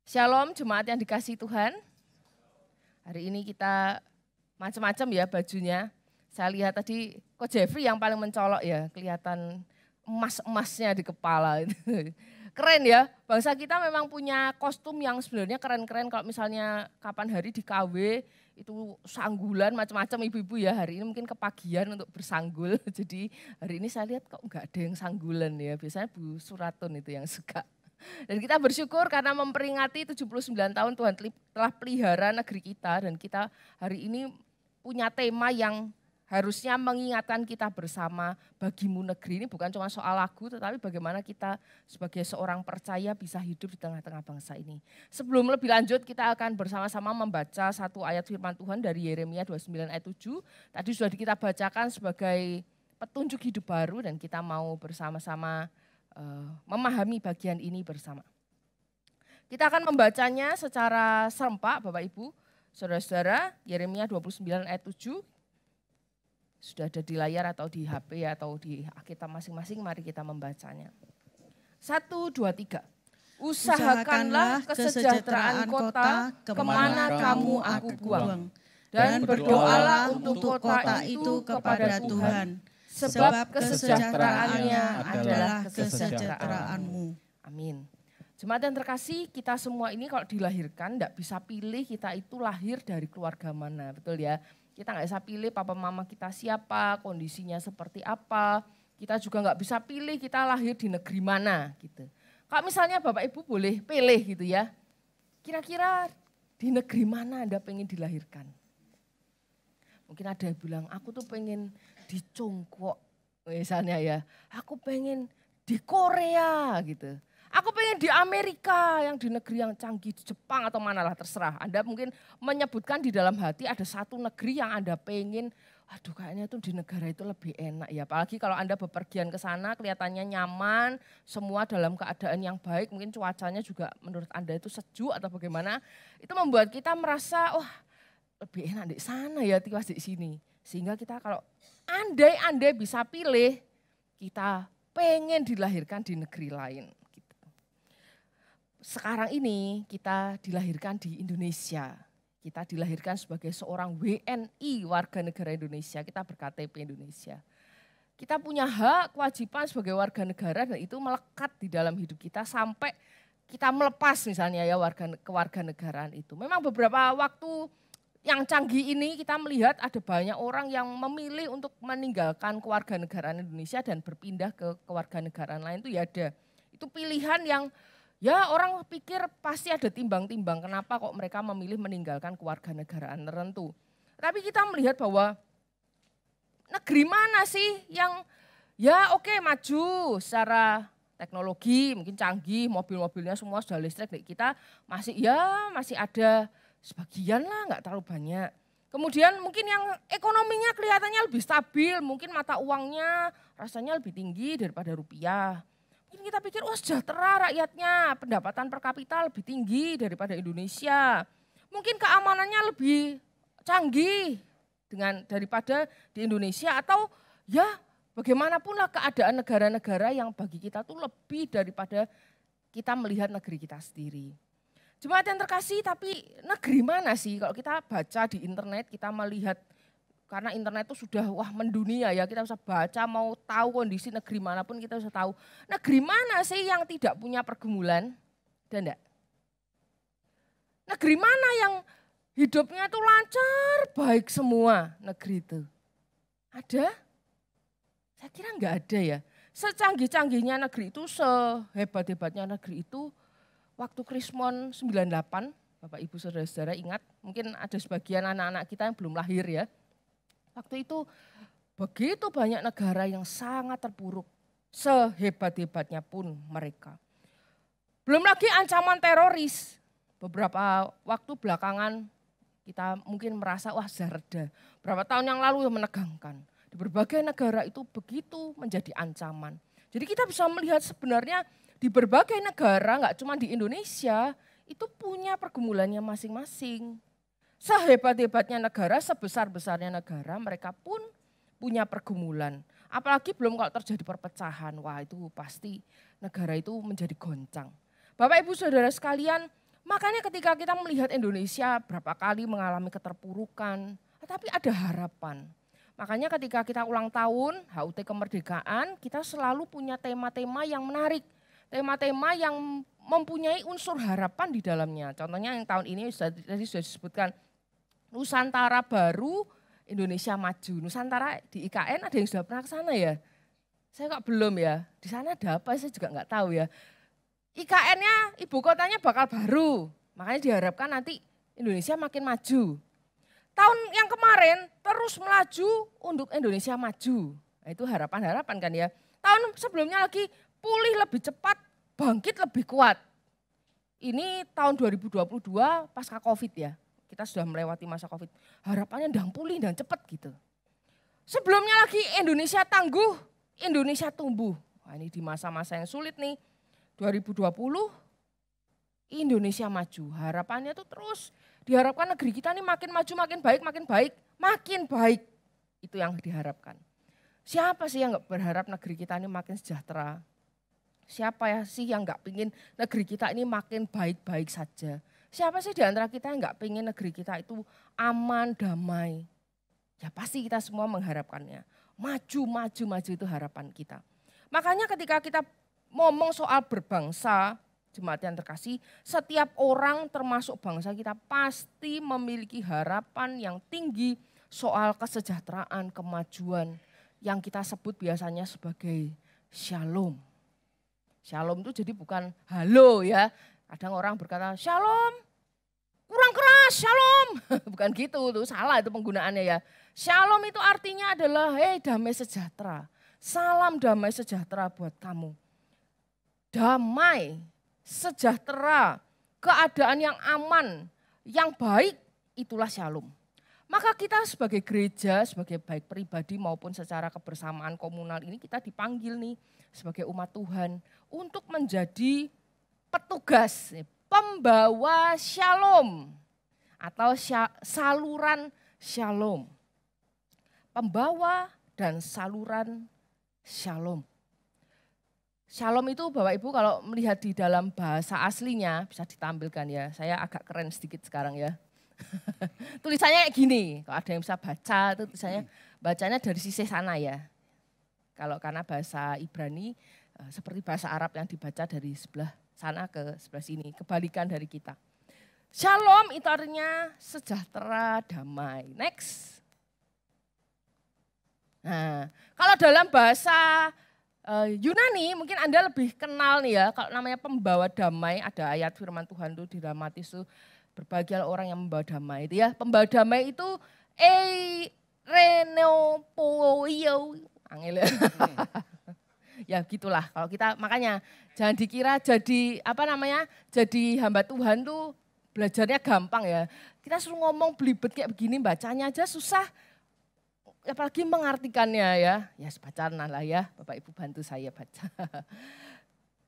Shalom jemaat yang dikasihi Tuhan. Hari ini kita macam-macam ya bajunya. Saya lihat tadi kok Jeffrey yang paling mencolok ya, kelihatan emas-emasnya di kepala. Keren ya, bangsa kita memang punya kostum yang sebenarnya keren-keren. Kalau misalnya kapan hari di KW itu sanggulan macam-macam ibu-ibu ya. Hari ini mungkin kepagian untuk bersanggul. Jadi hari ini saya lihat kok enggak ada yang sanggulan ya. Biasanya Bu Suratun itu yang suka. Dan kita bersyukur karena memperingati 79 tahun Tuhan telah pelihara negeri kita. Dan kita hari ini punya tema yang harusnya mengingatkan kita bersama, bagimu negeri ini bukan cuma soal lagu, tetapi bagaimana kita sebagai seorang percaya bisa hidup di tengah-tengah bangsa ini. Sebelum lebih lanjut kita akan bersama-sama membaca satu ayat firman Tuhan dari Yeremia 29 ayat 7. Tadi sudah kita bacakan sebagai petunjuk hidup baru dan kita mau bersama-sama memahami bagian ini bersama. Kita akan membacanya secara serempak Bapak Ibu, Saudara-saudara, Yeremia 29 ayat 7. Sudah ada di layar atau di HP atau di kita masing-masing, mari kita membacanya. 1, 2, 3. Usahakanlah kesejahteraan kota kemana kamu aku buang. Dan berdoalah untuk kota itu kepada Tuhan. Sebab kesejahteraannya adalah kesejahteraanmu. Amin. Jemaat yang terkasih, kita semua ini kalau dilahirkan tidak bisa pilih kita itu lahir dari keluarga mana, betul ya? Kita nggak bisa pilih papa mama kita siapa, kondisinya seperti apa. Kita juga nggak bisa pilih kita lahir di negeri mana gitu. Kalau misalnya Bapak Ibu boleh pilih gitu ya, kira-kira di negeri mana Anda pengen dilahirkan? Mungkin ada yang bilang, aku tuh pengen di Congkok misalnya ya. Aku pengen di Korea gitu. Aku pengen di Amerika yang di negeri yang canggih, di Jepang atau manalah terserah. Anda mungkin menyebutkan di dalam hati ada satu negeri yang Anda pengen, aduh kayaknya tuh di negara itu lebih enak ya. Apalagi kalau Anda bepergian ke sana kelihatannya nyaman, semua dalam keadaan yang baik, mungkin cuacanya juga menurut Anda itu sejuk atau bagaimana. Itu membuat kita merasa, wah lebih enak di sana ya tiwas di sini. Sehingga kita kalau andai bisa pilih, kita pengen dilahirkan di negeri lain. Gitu. Sekarang ini kita dilahirkan di Indonesia. Kita dilahirkan sebagai seorang WNI, warga negara Indonesia. Kita berKTP Indonesia. Kita punya hak, kewajiban sebagai warga negara dan itu melekat di dalam hidup kita sampai kita melepas misalnya ya kewarganegaraan itu. Memang beberapa waktu yang canggih ini kita melihat ada banyak orang yang memilih untuk meninggalkan kewarganegaraan Indonesia dan berpindah ke kewarganegaraan lain itu ya ada. Itu pilihan yang ya orang pikir pasti ada timbang-timbang kenapa kok mereka memilih meninggalkan kewarganegaraan tertentu. Tapi kita melihat bahwa negeri mana sih yang ya oke maju secara teknologi mungkin canggih, mobil-mobilnya semua sudah listrik, kita masih ada sebagian lah, nggak terlalu banyak. Kemudian mungkin yang ekonominya kelihatannya lebih stabil, mungkin mata uangnya rasanya lebih tinggi daripada rupiah. Mungkin kita pikir, wah sejahtera rakyatnya, pendapatan per kapita lebih tinggi daripada Indonesia. Mungkin keamanannya lebih canggih daripada di Indonesia atau ya bagaimanapun lah keadaan negara-negara yang bagi kita tuh lebih daripada kita melihat negeri kita sendiri. Jemaat yang terkasih, tapi negeri mana sih? Kalau kita baca di internet, kita melihat, karena internet itu sudah mendunia ya, kita bisa baca, mau tahu kondisi negeri manapun kita bisa tahu. Negeri mana sih yang tidak punya pergumulan? Ada enggak? Negeri mana yang hidupnya itu lancar, baik semua negeri itu? Ada? Saya kira enggak ada ya. Secanggih-canggihnya negeri itu, sehebat-hebatnya negeri itu, waktu Krismon 98, Bapak Ibu Saudara-saudara ingat, mungkin ada sebagian anak-anak kita yang belum lahir ya. Waktu itu begitu banyak negara yang sangat terpuruk, sehebat-hebatnya pun mereka. Belum lagi ancaman teroris, beberapa waktu belakangan kita mungkin merasa wah sudah reda. Berapa tahun yang lalu yang menegangkan, di berbagai negara itu begitu menjadi ancaman. Jadi kita bisa melihat sebenarnya di berbagai negara, nggak cuma di Indonesia, itu punya pergumulannya masing-masing. Sehebat-hebatnya negara, sebesar-besarnya negara, mereka pun punya pergumulan. Apalagi belum kalau terjadi perpecahan, wah itu pasti negara itu menjadi goncang. Bapak Ibu Saudara sekalian, Makanya ketika kita melihat Indonesia berapa kali mengalami keterpurukan, tetapi ada harapan. Makanya ketika kita ulang tahun HUT kemerdekaan, kita selalu punya tema-tema yang menarik. Tema-tema yang mempunyai unsur harapan di dalamnya. Contohnya yang tahun ini tadi sudah disebutkan, Nusantara Baru, Indonesia Maju. Nusantara di IKN ada yang sudah pernah ke sana ya? Saya kok belum ya, di sana ada apa saya juga nggak tahu ya. IKN-nya, ibu kotanya bakal baru, makanya diharapkan nanti Indonesia makin maju. Tahun yang kemarin terus melaju untuk Indonesia maju. Nah, itu harapan-harapan kan ya. Tahun sebelumnya lagi pulih lebih cepat, bangkit lebih kuat. Ini tahun 2022 pasca Covid ya. Kita sudah melewati masa Covid. Harapannya ndang pulih, ndang cepat gitu. Sebelumnya lagi Indonesia tangguh, Indonesia tumbuh. Nah, ini di masa-masa yang sulit nih. 2020 Indonesia maju. Harapannya tuh terus diharapkan negeri kita ini makin maju, makin baik, makin baik, makin baik. Itu yang diharapkan. Siapa sih yang nggak berharap negeri kita ini makin sejahtera? Siapa ya sih yang nggak pingin negeri kita ini makin baik-baik saja? Siapa sih di antara kita yang nggak pingin negeri kita itu aman, damai? Ya pasti kita semua mengharapkannya. Maju, maju, maju itu harapan kita. Makanya ketika kita ngomong soal berbangsa, jemaat yang terkasih, setiap orang termasuk bangsa kita pasti memiliki harapan yang tinggi soal kesejahteraan, kemajuan yang kita sebut biasanya sebagai shalom. Shalom itu jadi bukan halo ya. Kadang orang berkata shalom, kurang keras shalom. Bukan gitu, itu salah itu penggunaannya ya. Shalom itu artinya adalah hei damai sejahtera. Salam damai sejahtera buat kamu. Damai, sejahtera, keadaan yang aman, yang baik, itulah shalom. Maka kita sebagai gereja, sebagai baik pribadi maupun secara kebersamaan komunal ini kita dipanggil nih sebagai umat Tuhan untuk menjadi petugas, pembawa shalom atau saluran shalom. Pembawa dan saluran shalom. Shalom itu Bapak Ibu kalau melihat di dalam bahasa aslinya bisa ditampilkan ya. Saya agak keren sedikit sekarang ya. Tulisannya kayak gini, kalau ada yang bisa baca itu tulisannya bacanya dari sisi sana ya. Kalau karena bahasa Ibrani seperti bahasa Arab yang dibaca dari sebelah sana ke sebelah sini, kebalikan dari kita. Shalom itu artinya sejahtera, damai. Next. Nah, kalau dalam bahasa Yunani mungkin Anda lebih kenal nih ya, kalau namanya pembawa damai, ada ayat firman Tuhan itu di dalam Matius itu, berbahagialah orang yang membawa damai itu ya. Pembawa damai itu Renopoio, angel ya gitulah. Kalau kita makanya jangan dikira jadi jadi hamba Tuhan tuh belajarnya gampang ya. Kita suruh ngomong belibet kayak begini, bacanya aja susah. Apalagi mengartikannya ya, bacaan lah ya, Bapak Ibu bantu saya baca.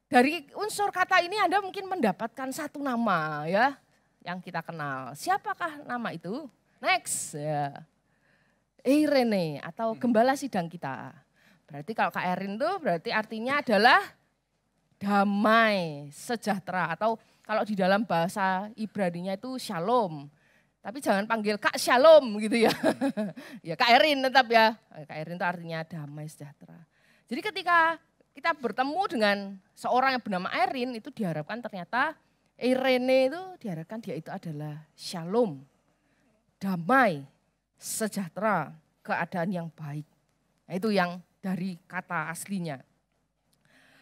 Dari unsur kata ini Anda mungkin mendapatkan satu nama ya, yang kita kenal. Siapakah nama itu? Next ya, Eirene atau gembala sidang kita. Berarti kalau Kak Erin itu berarti artinya adalah damai, sejahtera atau kalau di dalam bahasa Ibraninya itu shalom. Tapi jangan panggil Kak Shalom gitu ya. Ya Kak Erin tetap ya. Kak Erin itu artinya damai sejahtera. Jadi ketika kita bertemu dengan seorang yang bernama Erin itu diharapkan ternyata Irene itu diharapkan dia itu adalah shalom. Damai, sejahtera, keadaan yang baik. Nah, itu yang dari kata aslinya.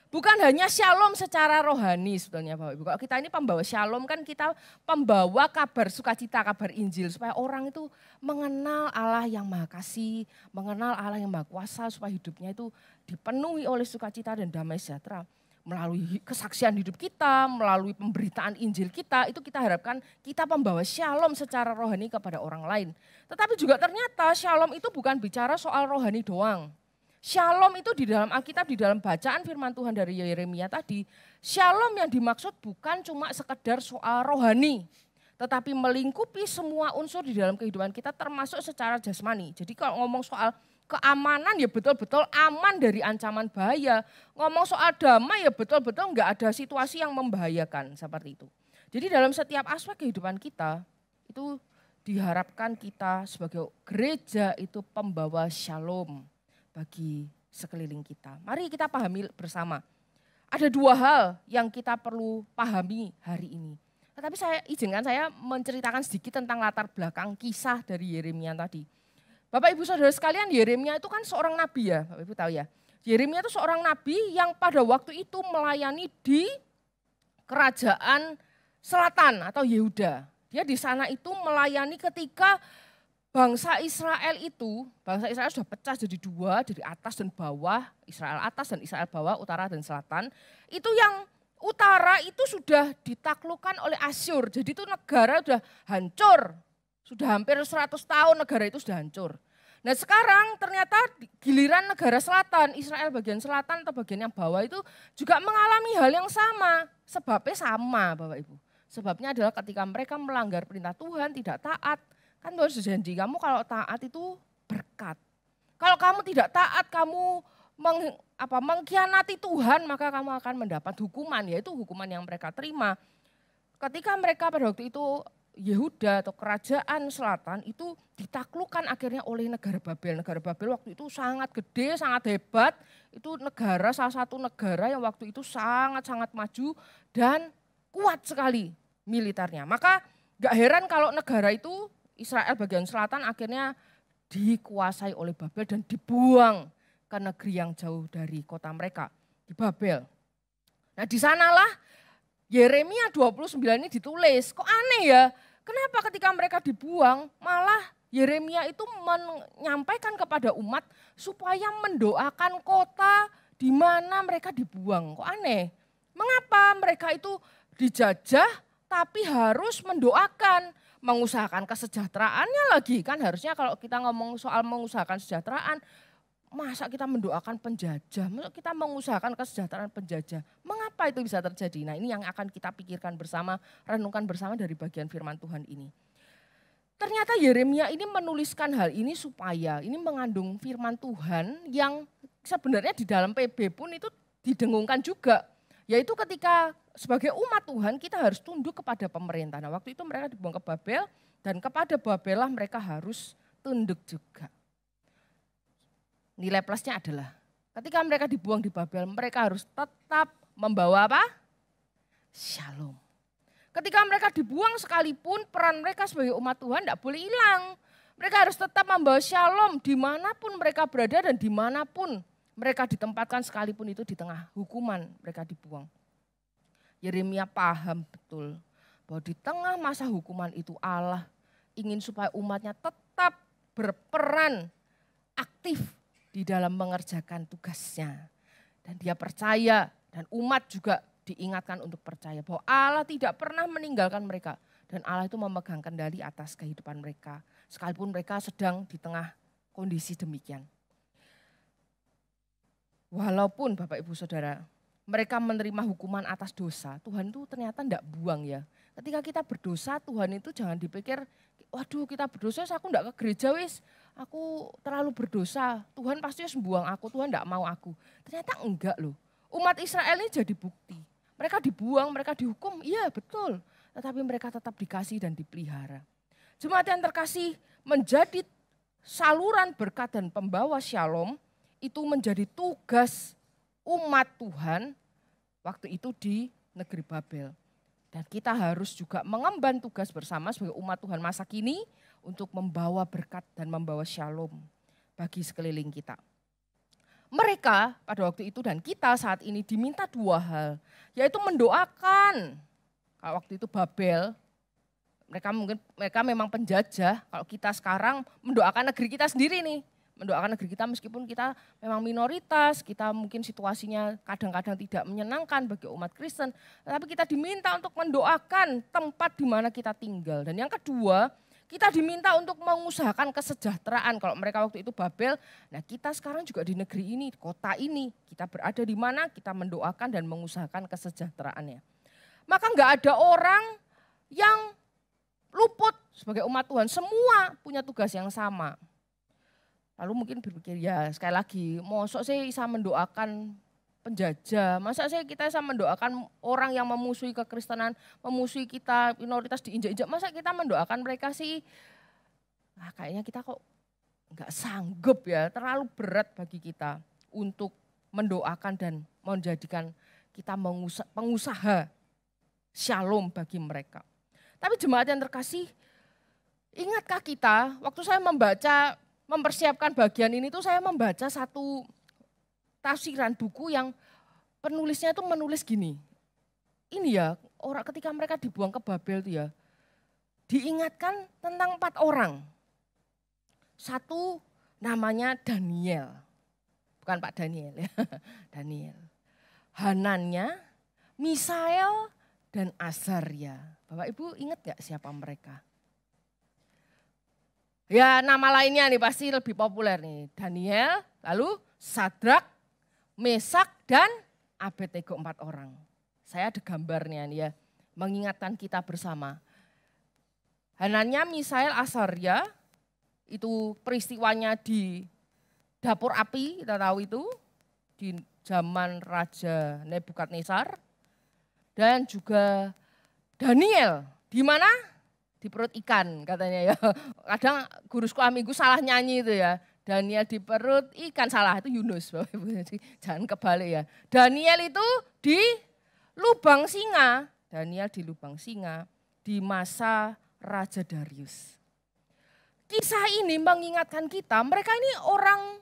Bukan hanya shalom secara rohani sebetulnya Bapak Ibu. Kalau kita ini pembawa shalom kan kita pembawa kabar sukacita, kabar Injil. Supaya orang itu mengenal Allah yang Maha Kasih, mengenal Allah yang Maha Kuasa. Supaya hidupnya itu dipenuhi oleh sukacita dan damai sejahtera. Melalui kesaksian hidup kita, melalui pemberitaan Injil kita, itu kita harapkan kita pembawa shalom secara rohani kepada orang lain. Tetapi juga ternyata shalom itu bukan bicara soal rohani doang. Shalom itu di dalam Alkitab, di dalam bacaan firman Tuhan dari Yeremia tadi, shalom yang dimaksud bukan cuma sekedar soal rohani, tetapi melingkupi semua unsur di dalam kehidupan kita termasuk secara jasmani. Jadi kalau ngomong soal keamanan ya betul-betul aman dari ancaman bahaya. Ngomong soal damai ya betul-betul enggak ada situasi yang membahayakan seperti itu. Jadi dalam setiap aspek kehidupan kita itu diharapkan kita sebagai gereja itu pembawa shalom bagi sekeliling kita. Mari kita pahami bersama. Ada dua hal yang kita perlu pahami hari ini. Tetapi izinkan saya menceritakan sedikit tentang latar belakang kisah dari Yeremia tadi. Bapak Ibu Saudara sekalian, Yeremia itu kan seorang nabi ya, Bapak Ibu tahu ya. Yeremia itu seorang nabi yang pada waktu itu melayani di kerajaan selatan atau Yehuda. Dia di sana itu melayani ketika bangsa Israel sudah pecah jadi dua, dari atas dan bawah, Israel atas dan Israel bawah, utara dan selatan. Itu yang utara itu sudah ditaklukkan oleh Asyur, jadi itu negara sudah hancur. Sudah hampir 100 tahun negara itu sudah hancur. Nah sekarang ternyata giliran negara selatan, Israel bagian selatan atau bagian yang bawah itu juga mengalami hal yang sama. Sebabnya sama Bapak Ibu. Sebabnya adalah ketika mereka melanggar perintah Tuhan, tidak taat. Kan Tuhan sudah janji, kamu kalau taat itu berkat. Kalau kamu tidak taat, kamu mengkhianati Tuhan, maka kamu akan mendapat hukuman, yaitu hukuman yang mereka terima. Ketika mereka pada waktu itu Yehuda atau kerajaan selatan itu ditaklukkan akhirnya oleh negara Babel. Negara Babel waktu itu sangat gede, sangat hebat. Itu salah satu negara yang waktu itu sangat-sangat maju dan kuat sekali militernya. Maka gak heran kalau negara itu Israel bagian selatan akhirnya dikuasai oleh Babel dan dibuang ke negeri yang jauh dari kota mereka, di Babel. Nah di sanalah Yeremia 29 ini ditulis. Kok aneh ya, kenapa ketika mereka dibuang malah Yeremia itu menyampaikan kepada umat supaya mendoakan kota di mana mereka dibuang. Kok aneh, mengapa mereka itu dijajah tapi harus mendoakan, mengusahakan kesejahteraannya lagi. Kan harusnya kalau kita ngomong soal mengusahakan kesejahteraan, masa kita mendoakan penjajah, masa kita mengusahakan kesejahteraan penjajah. Mengapa itu bisa terjadi? Nah ini yang akan kita pikirkan bersama, renungkan bersama dari bagian firman Tuhan ini. Ternyata Yeremia ini menuliskan hal ini supaya ini mengandung firman Tuhan yang sebenarnya di dalam PB pun itu didengungkan juga. Yaitu ketika sebagai umat Tuhan kita harus tunduk kepada pemerintah. Nah waktu itu mereka dibuang ke Babel dan kepada Babel lah mereka harus tunduk juga. Nilai plusnya adalah ketika mereka dibuang di Babel mereka harus tetap membawa apa? Shalom. Ketika mereka dibuang sekalipun peran mereka sebagai umat Tuhan tidak boleh hilang. Mereka harus tetap membawa shalom dimanapun mereka berada dan dimanapun mereka ditempatkan sekalipun itu di tengah hukuman mereka dibuang. Yeremia paham betul bahwa di tengah masa hukuman itu Allah ingin supaya umatnya tetap berperan aktif di dalam mengerjakan tugasnya. Dan dia percaya dan umat juga diingatkan untuk percaya bahwa Allah tidak pernah meninggalkan mereka. Dan Allah itu memegang kendali atas kehidupan mereka. Sekalipun mereka sedang di tengah kondisi demikian. Walaupun Bapak Ibu Saudara, mereka menerima hukuman atas dosa, Tuhan itu ternyata tidak buang ya. Ketika kita berdosa, Tuhan itu jangan dipikir, waduh kita berdosa, aku tidak ke gereja wis, aku terlalu berdosa, Tuhan pasti harus membuang aku, Tuhan tidak mau aku. Ternyata enggak loh, umat Israel ini jadi bukti. Mereka dibuang, mereka dihukum, iya betul. Tetapi mereka tetap dikasih dan dipelihara. Jemaat yang terkasih, menjadi saluran berkat dan pembawa shalom, itu menjadi tugas umat Tuhan waktu itu di negeri Babel. Dan kita harus juga mengemban tugas bersama sebagai umat Tuhan masa kini untuk membawa berkat dan membawa shalom bagi sekeliling kita. Mereka pada waktu itu dan kita saat ini diminta dua hal, yaitu mendoakan. Kalau waktu itu Babel, mereka memang penjajah, kalau kita sekarang mendoakan negeri kita sendiri nih. Mendoakan negeri kita meskipun kita memang minoritas, kita mungkin situasinya kadang-kadang tidak menyenangkan bagi umat Kristen. Tetapi kita diminta untuk mendoakan tempat di mana kita tinggal. Dan yang kedua, kita diminta untuk mengusahakan kesejahteraan. Kalau mereka waktu itu Babel, nah kita sekarang juga di negeri ini, kota ini. Kita berada di mana kita mendoakan dan mengusahakan kesejahteraannya. Maka enggak ada orang yang luput sebagai umat Tuhan. Semua punya tugas yang sama. Lalu mungkin berpikir ya sekali lagi, mosok saya bisa mendoakan penjajah. Masa kita mendoakan orang yang memusuhi kekristenan, memusuhi kita, minoritas diinjak-injak. Masa kita mendoakan mereka sih? Nah, kayaknya kita kok nggak sanggup ya, terlalu berat bagi kita untuk mendoakan dan menjadikan kita pengusaha shalom bagi mereka. Tapi jemaat yang terkasih, ingatkah kita waktu saya mempersiapkan bagian ini tuh saya membaca satu tafsiran buku yang penulisnya itu menulis gini. Ini ya, orang ketika mereka dibuang ke Babel itu ya, diingatkan tentang 4 orang. Satu namanya Daniel. Bukan Pak Daniel ya, Daniel. Hananya, Misael, dan Azaria. Bapak Ibu ingat gak siapa mereka? Ya nama lainnya nih pasti lebih populer nih. Daniel, lalu Sadrak, Mesak, dan Abednego, 4 orang. Saya ada gambarnya nih ya, mengingatkan kita bersama. Hananya, Misael, Azaria, itu peristiwanya di dapur api, kita tahu itu, di zaman Raja Nebukadnezar. Dan juga Daniel, di mana? Di perut ikan katanya ya. Kadang guru sekolah minggu salah nyanyi itu ya. Daniel di perut ikan, salah itu Yunus. Jangan kebalik ya. Daniel itu di lubang singa. Daniel di lubang singa di masa Raja Darius. Kisah ini mengingatkan kita, mereka ini orang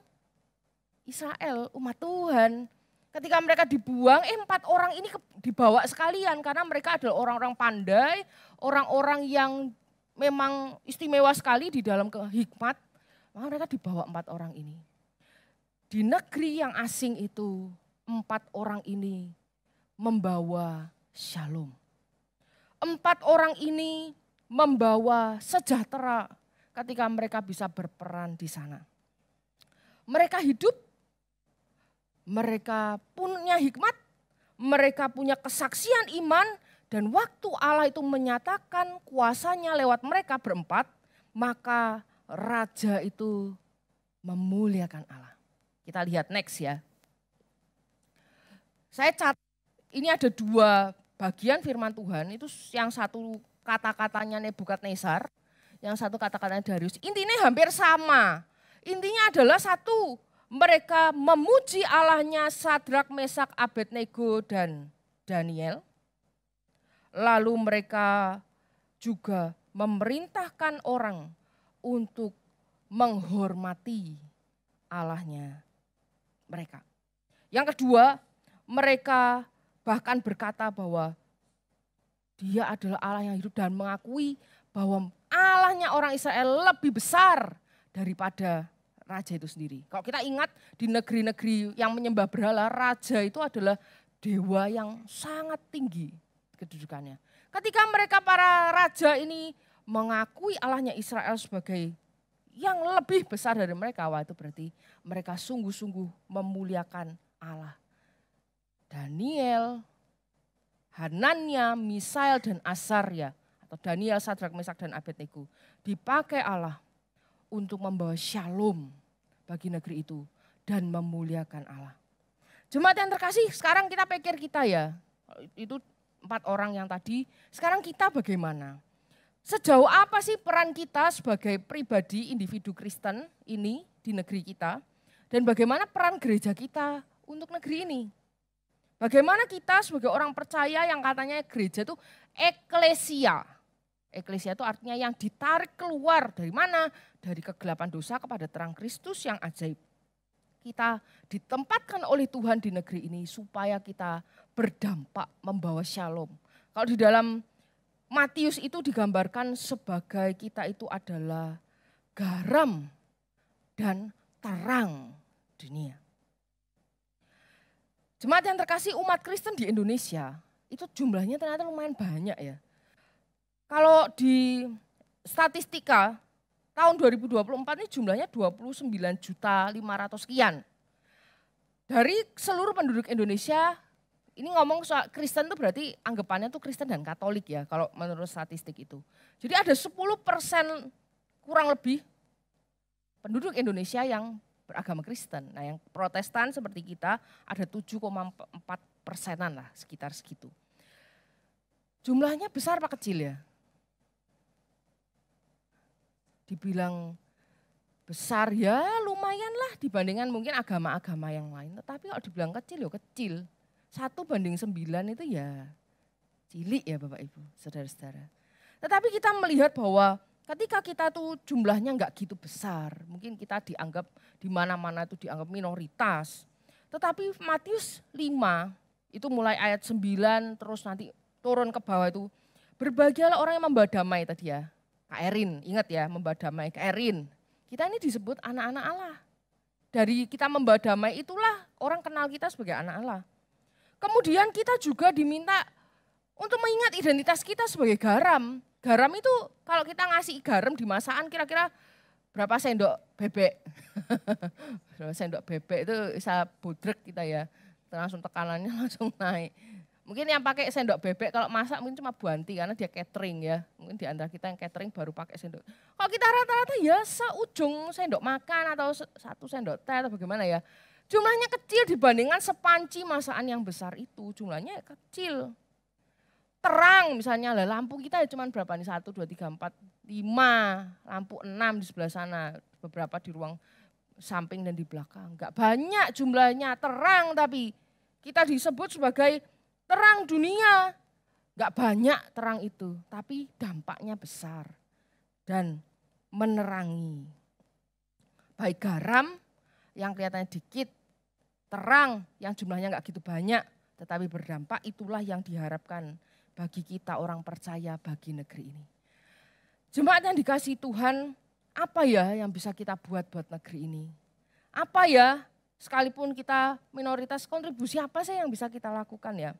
Israel, umat Tuhan. Ketika mereka dibuang, 4 orang ini dibawa sekalian karena mereka adalah orang-orang pandai, orang-orang yang memang istimewa sekali di dalam hikmat. Maka mereka dibawa 4 orang ini. Di negeri yang asing itu, 4 orang ini membawa shalom. 4 orang ini membawa sejahtera ketika mereka bisa berperan di sana. Mereka hidup, mereka punya hikmat, mereka punya kesaksian iman, dan waktu Allah itu menyatakan kuasanya lewat mereka berempat, maka raja itu memuliakan Allah. Kita lihat next ya. Saya catat, ini ada 2 bagian firman Tuhan, itu yang satu kata-katanya Nebukadnezar, yang satu kata-katanya Darius. Intinya hampir sama. Intinya adalah satu, mereka memuji Allahnya Sadrak, Mesak, Abednego, dan Daniel. Lalu mereka juga memerintahkan orang untuk menghormati Allahnya mereka. Yang kedua, mereka bahkan berkata bahwa Dia adalah Allah yang hidup dan mengakui bahwa Allahnya orang Israel lebih besar daripada raja itu sendiri. Kalau kita ingat di negeri-negeri yang menyembah berhala, raja itu adalah dewa yang sangat tinggi kedudukannya. Ketika mereka para raja ini mengakui Allahnya Israel sebagai yang lebih besar dari mereka, wah itu berarti mereka sungguh-sungguh memuliakan Allah. Daniel, Hananya, Misael, dan Azaria, atau Daniel, Sadrak, Mesak, dan Abednego, dipakai Allah untuk membawa shalom bagi negeri itu dan memuliakan Allah. Jemaat yang terkasih, sekarang kita pikir kita ya, itu 4 orang yang tadi, sekarang kita bagaimana? Sejauh apa sih peran kita sebagai pribadi individu Kristen ini di negeri kita? Dan bagaimana peran gereja kita untuk negeri ini? Bagaimana kita sebagai orang percaya yang katanya gereja itu eklesia. Eklesia itu artinya yang ditarik keluar dari mana? Dari kegelapan dosa kepada terang Kristus yang ajaib. Kita ditempatkan oleh Tuhan di negeri ini supaya kita berdampak membawa shalom. Kalau di dalam Matius itu digambarkan sebagai kita itu adalah garam dan terang dunia. Jemaat yang terkasih, umat Kristen di Indonesia itu jumlahnya ternyata lumayan banyak ya. Kalau di statistika tahun 2024 ini jumlahnya 29.500.000 sekian. Dari seluruh penduduk Indonesia, ini ngomong soal Kristen itu berarti anggapannya tuh Kristen dan Katolik ya kalau menurut statistik itu. Jadi ada 10% kurang lebih penduduk Indonesia yang beragama Kristen. Nah yang Protestan seperti kita ada 7,4%-an lah, sekitar segitu. Jumlahnya besar apa kecil ya? Dibilang besar ya lumayan lah dibandingkan mungkin agama-agama yang lain. Tetapi kalau dibilang kecil ya kecil. 1:9 itu ya cilik ya Bapak Ibu, saudara-saudara. Tetapi kita melihat bahwa ketika kita tuh jumlahnya enggak gitu besar. Mungkin kita dianggap di mana-mana itu dianggap minoritas. Tetapi Matius 5 itu mulai ayat 9 terus nanti turun ke bawah itu. Berbahagialah orang yang membawa damai tadi ya. Kak Erin, ingat ya membawa damai, Kak Erin. Kita ini disebut anak-anak Allah. Dari kita membawa damai itulah orang kenal kita sebagai anak Allah. Kemudian kita juga diminta untuk mengingat identitas kita sebagai garam. Garam itu kalau kita ngasih garam di masakan kira-kira berapa sendok bebek. Berapa sendok bebek itu bisa bodrek kita ya. Langsung tekanannya langsung naik. Mungkin yang pakai sendok bebek kalau masak mungkin cuma Bu Anti karena dia catering ya. Mungkin di antara kita yang catering baru pakai sendok. Kalau kita rata-rata ya seujung sendok makan atau satu sendok teh atau bagaimana ya. Jumlahnya kecil dibandingkan sepanci masakan yang besar itu. Jumlahnya kecil. Terang misalnya lah lampu kita ya cuma berapa nih 1, 2, 3, 4, 5. Lampu 6 di sebelah sana. Beberapa di ruang samping dan di belakang. Enggak banyak jumlahnya terang tapi kita disebut sebagai terang dunia, gak banyak terang itu, tapi dampaknya besar dan menerangi. Baik garam yang kelihatannya dikit, terang yang jumlahnya gak gitu banyak, tetapi berdampak itulah yang diharapkan bagi kita orang percaya bagi negeri ini. Jemaat yang dikasihi Tuhan, apa ya yang bisa kita buat negeri ini? Apa ya, sekalipun kita minoritas, kontribusi apa sih yang bisa kita lakukan ya?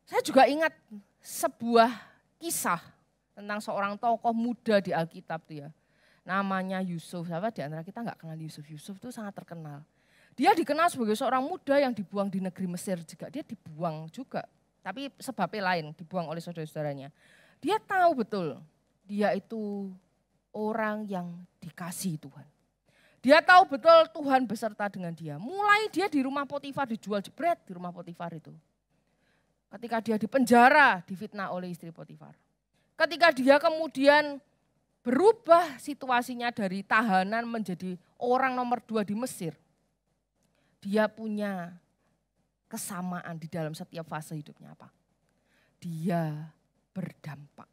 Saya juga ingat sebuah kisah tentang seorang tokoh muda di Alkitab tuh ya. Namanya Yusuf, siapa di antara kita enggak kenal Yusuf? Yusuf itu sangat terkenal. Dia dikenal sebagai seorang muda yang dibuang di negeri Mesir juga. Dia dibuang juga, tapi sebabnya lain, dibuang oleh saudara-saudaranya. Dia tahu betul, dia itu orang yang dikasihi Tuhan. Dia tahu betul Tuhan beserta dengan dia. Mulai dia di rumah Potifar, dijual jebret di rumah Potifar itu. Ketika dia dipenjara, difitnah oleh istri Potifar. Ketika dia kemudian berubah situasinya dari tahanan menjadi orang nomor 2 di Mesir. Dia punya kesamaan di dalam setiap fase hidupnya apa? Dia berdampak.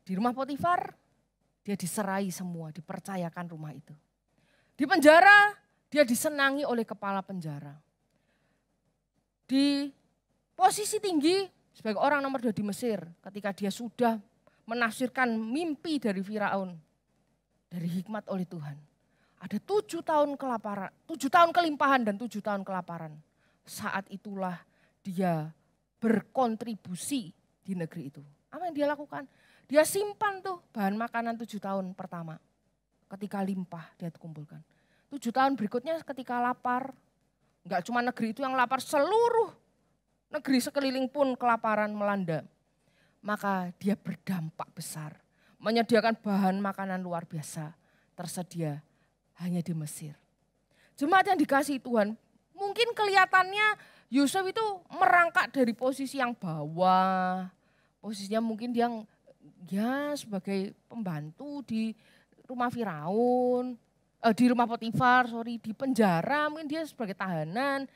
Di rumah Potifar, dia diserai semua, dipercayakan rumah itu. Di penjara, dia disenangi oleh kepala penjara. Di posisi tinggi sebagai orang nomor 2 di Mesir ketika dia sudah menafsirkan mimpi dari Firaun dari hikmat oleh Tuhan. Ada 7 tahun kelaparan, 7 tahun kelimpahan dan 7 tahun kelaparan. Saat itulah dia berkontribusi di negeri itu. Apa yang dia lakukan? Dia simpan tuh bahan makanan 7 tahun pertama. Ketika limpah dia kumpulkan. 7 tahun berikutnya ketika lapar, enggak cuma negeri itu yang lapar, seluruh negeri sekeliling pun kelaparan melanda. Maka dia berdampak besar. Menyediakan bahan makanan luar biasa. Tersedia hanya di Mesir. Jemaat yang dikasihi Tuhan, mungkin kelihatannya Yusuf itu merangkak dari posisi yang bawah. Posisinya mungkin dia ya sebagai pembantu di rumah Firaun. Di rumah Potifar, di penjara, mungkin dia sebagai tahanan.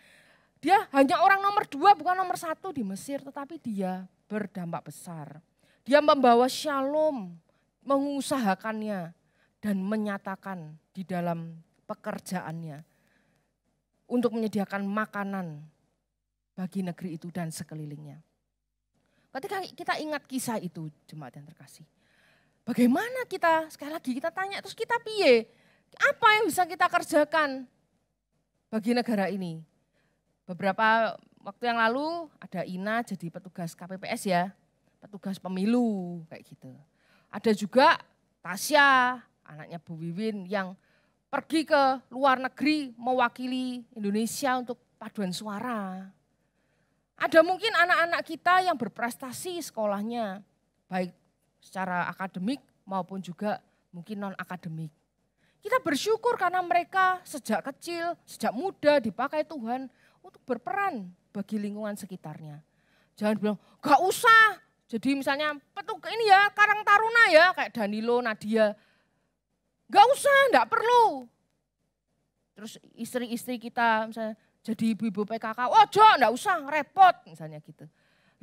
Dia hanya orang nomor 2 bukan nomor 1 di Mesir, tetapi dia berdampak besar. Dia membawa shalom, mengusahakannya dan menyatakan di dalam pekerjaannya untuk menyediakan makanan bagi negeri itu dan sekelilingnya. Ketika kita ingat kisah itu, jemaat yang terkasih, bagaimana kita, sekali lagi kita tanya, terus kita piye? Apa yang bisa kita kerjakan bagi negara ini? Beberapa waktu yang lalu ada Ina jadi petugas KPPS ya, petugas pemilu kayak gitu. Ada juga Tasya, anaknya Bu Wiwin yang pergi ke luar negeri mewakili Indonesia untuk paduan suara. Ada mungkin anak-anak kita yang berprestasi sekolahnya, baik secara akademik maupun juga mungkin non-akademik. Kita bersyukur karena mereka sejak kecil, sejak muda dipakai Tuhan untuk berperan bagi lingkungan sekitarnya. Jangan bilang, gak usah. Jadi misalnya ini ya, Karang Taruna ya, kayak Danilo, Nadia. Gak usah, gak perlu. Terus istri-istri kita misalnya jadi ibu-ibu PKK, gak usah, repot misalnya gitu.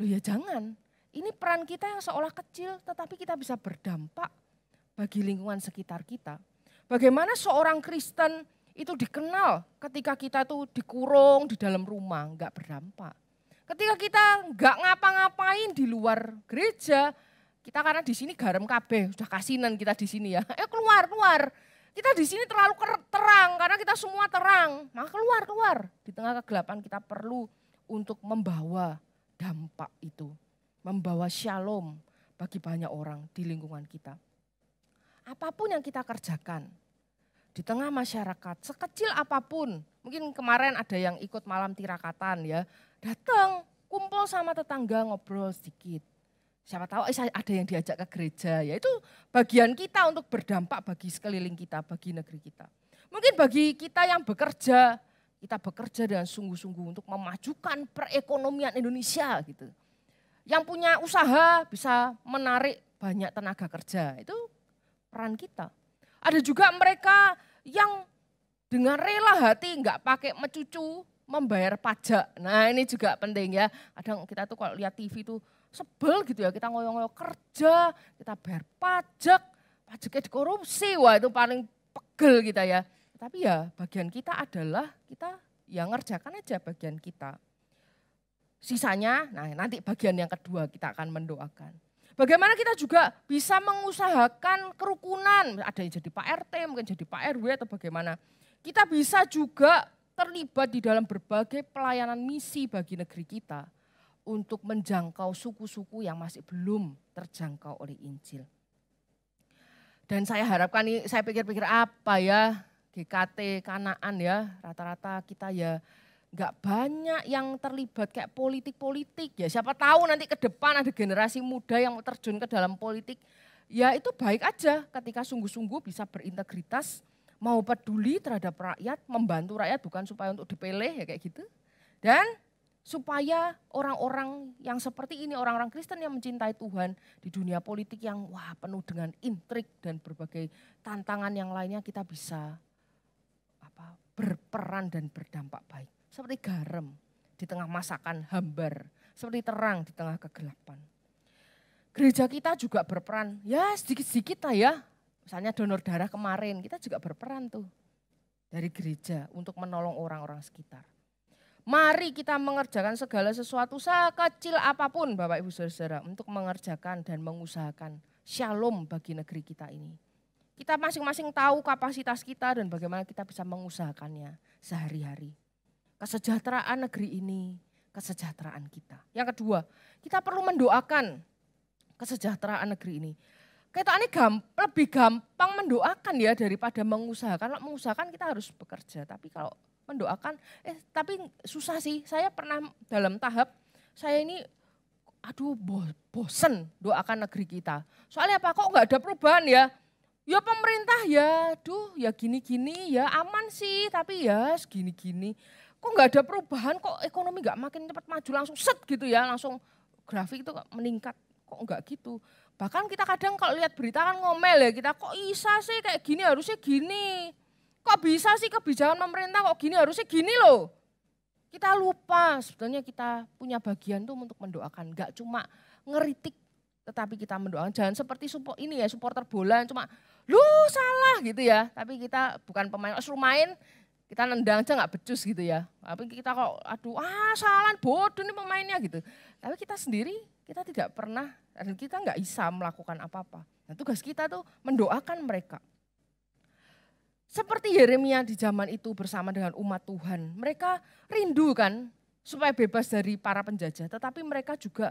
Loh ya jangan, ini peran kita yang seolah kecil tetapi kita bisa berdampak bagi lingkungan sekitar kita. Bagaimana seorang Kristen itu dikenal ketika kita tuh dikurung di dalam rumah, enggak berdampak. Ketika kita enggak ngapa-ngapain di luar gereja, kita karena di sini garam kabeh, sudah kasinan kita di sini ya. Keluar. Kita di sini terlalu terang karena kita semua terang. Maka keluar. Di tengah kegelapan kita perlu untuk membawa dampak itu. Membawa shalom bagi banyak orang di lingkungan kita. Apapun yang kita kerjakan di tengah masyarakat, sekecil apapun, mungkin kemarin ada yang ikut malam tirakatan ya, datang kumpul sama tetangga ngobrol sedikit. Siapa tahu ada yang diajak ke gereja, ya itu bagian kita untuk berdampak bagi sekeliling kita, bagi negeri kita. Mungkin bagi kita yang bekerja, kita bekerja dengan sungguh-sungguh untuk memajukan perekonomian Indonesia gitu. Yang punya usaha bisa menarik banyak tenaga kerja, itu peran kita. Ada juga mereka yang dengan rela hati nggak pakai mencucu membayar pajak. Nah ini juga penting ya. Kadang kita tuh kalau lihat TV tuh sebel gitu ya. Kita ngoyo-ngoyo kerja, kita bayar pajak, pajaknya dikorupsi. Wah itu paling pegel kita ya. Tapi ya bagian kita adalah kita yang ngerjakan aja bagian kita. Sisanya, nah nanti bagian yang kedua kita akan mendoakan. Bagaimana kita juga bisa mengusahakan kerukunan, ada yang jadi Pak RT, mungkin jadi Pak RW atau bagaimana. Kita bisa juga terlibat di dalam berbagai pelayanan misi bagi negeri kita untuk menjangkau suku-suku yang masih belum terjangkau oleh Injil. Dan saya harapkan ini, saya pikir-pikir apa ya, GKT, Kanaan ya, rata-rata kita ya nggak banyak yang terlibat kayak politik-politik ya. Siapa tahu nanti ke depan ada generasi muda yang mau terjun ke dalam politik. Ya itu baik aja ketika sungguh-sungguh bisa berintegritas, mau peduli terhadap rakyat, membantu rakyat bukan supaya untuk dipilih ya kayak gitu. Dan supaya orang-orang yang seperti ini, orang-orang Kristen yang mencintai Tuhan di dunia politik yang wah penuh dengan intrik dan berbagai tantangan yang lainnya kita bisa berperan dan berdampak baik. Seperti garam di tengah masakan hambar, seperti terang di tengah kegelapan. Gereja kita juga berperan, ya sedikit-sedikit lah ya. Misalnya donor darah kemarin, kita juga berperan tuh dari gereja untuk menolong orang-orang sekitar. Mari kita mengerjakan segala sesuatu sekecil apapun Bapak Ibu Saudara untuk mengerjakan dan mengusahakan shalom bagi negeri kita ini. Kita masing-masing tahu kapasitas kita dan bagaimana kita bisa mengusahakannya sehari-hari. Kesejahteraan negeri ini, kesejahteraan kita. Yang kedua, kita perlu mendoakan kesejahteraan negeri ini. Kita ini lebih gampang mendoakan ya daripada mengusahakan. Kalau mengusahakan kita harus bekerja, tapi kalau mendoakan, tapi susah sih. Saya pernah dalam tahap, saya ini bosen doakan negeri kita. Soalnya apa, kok nggak ada perubahan ya? Ya pemerintah ya gini-gini ya aman sih, tapi ya segini-gini. Kok nggak ada perubahan, kok ekonomi nggak makin cepat maju langsung set gitu ya, langsung grafik itu meningkat, kok nggak gitu. Bahkan kita kadang kalau lihat berita kan ngomel ya kita, kok bisa sih kayak gini harusnya gini. Kok bisa sih kebijakan pemerintah kok gini harusnya gini loh. Kita lupa sebetulnya kita punya bagian tuh untuk mendoakan, nggak cuma ngeritik tetapi kita mendoakan. Jangan seperti supporter bola yang cuma lu salah gitu ya, tapi kita bukan pemain, suruh main kita nendang aja nggak becus gitu ya. Tapi kita kok salah bodoh nih pemainnya gitu. Tapi kita sendiri kita tidak pernah dan kita nggak bisa melakukan apa-apa. Nah tugas kita tuh mendoakan mereka. Seperti Yeremia di zaman itu bersama dengan umat Tuhan. Mereka rindu kan supaya bebas dari para penjajah. Tetapi mereka juga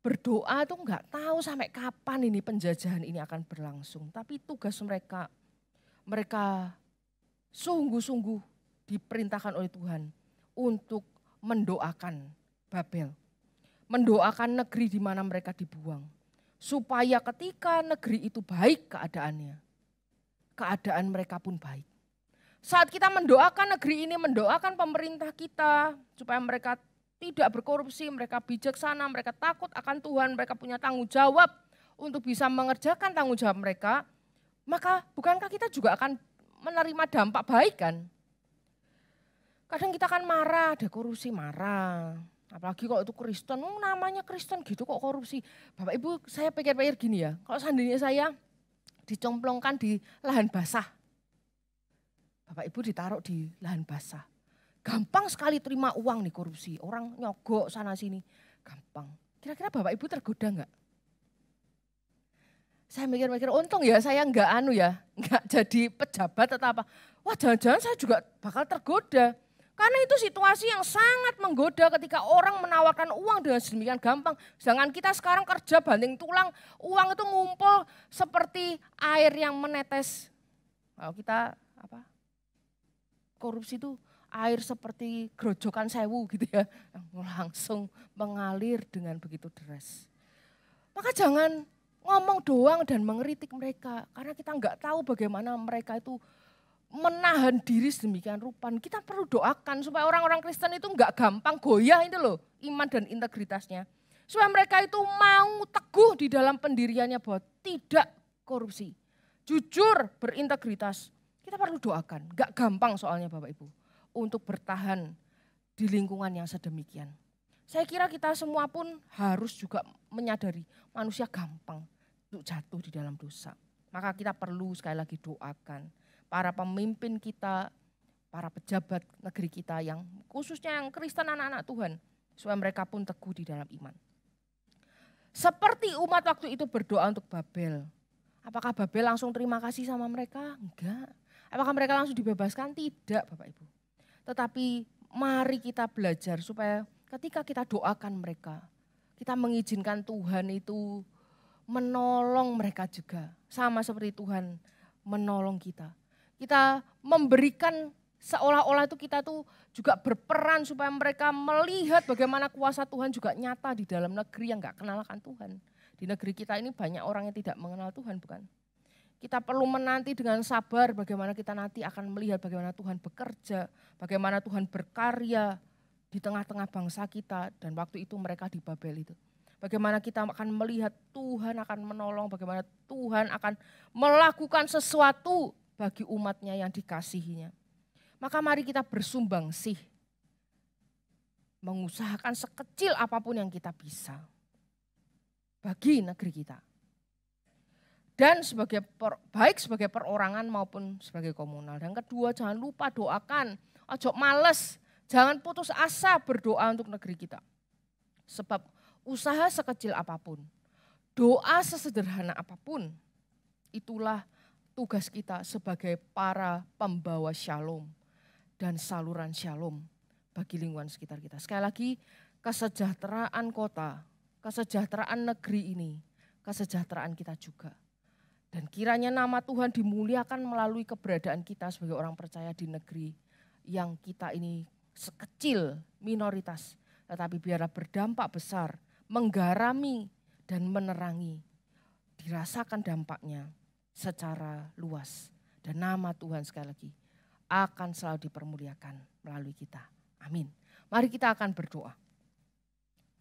berdoa tuh nggak tahu sampai kapan ini penjajahan ini akan berlangsung. Tapi tugas mereka sungguh-sungguh diperintahkan oleh Tuhan untuk mendoakan Babel. Mendoakan negeri di mana mereka dibuang. Supaya ketika negeri itu baik keadaannya. keadaan mereka pun baik. Saat kita mendoakan negeri ini, mendoakan pemerintah kita supaya mereka tidak berkorupsi, mereka bijaksana, mereka takut akan Tuhan, mereka punya tanggung jawab untuk bisa mengerjakan tanggung jawab mereka, maka bukankah kita juga akan menerima dampak baik kan? Kadang kita kan marah, ada korupsi marah. Apalagi kalau itu Kristen, namanya Kristen gitu kok korupsi. Bapak Ibu saya pikir-pikir gini ya, kalau seandainya saya dicomplongkan di lahan basah. Bapak Ibu ditaruh di lahan basah. Gampang sekali terima uang nih korupsi, orang nyogok sana sini, gampang. Kira-kira Bapak Ibu tergoda enggak? Saya mikir-mikir untung ya saya enggak jadi pejabat atau apa. Wah jangan-jangan saya juga bakal tergoda. Karena itu situasi yang sangat menggoda ketika orang menawarkan uang dengan sedemikian gampang. Sedangkan kita sekarang kerja banting tulang, uang itu ngumpul seperti air yang menetes. Kalau kita korupsi itu air seperti grojokan sewu gitu ya, langsung mengalir dengan begitu deras. Maka jangan ngomong doang dan mengkritik mereka, karena kita nggak tahu bagaimana mereka itu menahan diri sedemikian rupa. Kita perlu doakan supaya orang-orang Kristen itu nggak gampang goyah itu loh, iman dan integritasnya. Supaya mereka itu mau teguh di dalam pendiriannya bahwa tidak korupsi, jujur, berintegritas. Kita perlu doakan, nggak gampang soalnya Bapak Ibu, untuk bertahan di lingkungan yang sedemikian. Saya kira kita semua pun harus juga menyadari manusia gampang untuk jatuh di dalam dosa. Maka kita perlu sekali lagi doakan para pemimpin kita, para pejabat negeri kita yang khususnya yang Kristen anak-anak Tuhan, supaya mereka pun teguh di dalam iman. Seperti umat waktu itu berdoa untuk Babel. Apakah Babel langsung terima kasih sama mereka? Enggak. Apakah mereka langsung dibebaskan? Tidak Bapak Ibu. Tetapi mari kita belajar supaya ketika kita doakan mereka, kita mengizinkan Tuhan itu menolong mereka juga. Sama seperti Tuhan menolong kita. Kita memberikan seolah-olah itu kita tuh juga berperan supaya mereka melihat bagaimana kuasa Tuhan juga nyata di dalam negeri yang gak kenal akan Tuhan. Di negeri kita ini banyak orang yang tidak mengenal Tuhan, bukan? Kita perlu menanti dengan sabar bagaimana kita nanti akan melihat bagaimana Tuhan bekerja, bagaimana Tuhan berkarya di tengah-tengah bangsa kita dan waktu itu mereka di Babel itu. Bagaimana kita akan melihat Tuhan akan menolong, bagaimana Tuhan akan melakukan sesuatu bagi umatnya yang dikasihinya. Maka mari kita bersumbangsi, mengusahakan sekecil apapun yang kita bisa bagi negeri kita. Dan baik sebagai perorangan maupun sebagai komunal. Dan kedua, jangan lupa doakan, ojo males, jangan putus asa berdoa untuk negeri kita. Sebab usaha sekecil apapun, doa sesederhana apapun, itulah tugas kita sebagai para pembawa shalom dan saluran shalom bagi lingkungan sekitar kita. Sekali lagi, kesejahteraan kota, kesejahteraan negeri ini, kesejahteraan kita juga. Dan kiranya nama Tuhan dimuliakan melalui keberadaan kita sebagai orang percaya di negeri yang kita ini sekecil minoritas. Tetapi biarlah berdampak besar, menggarami dan menerangi. Dirasakan dampaknya secara luas. Dan nama Tuhan sekali lagi akan selalu dipermuliakan melalui kita. Amin. Mari kita akan berdoa.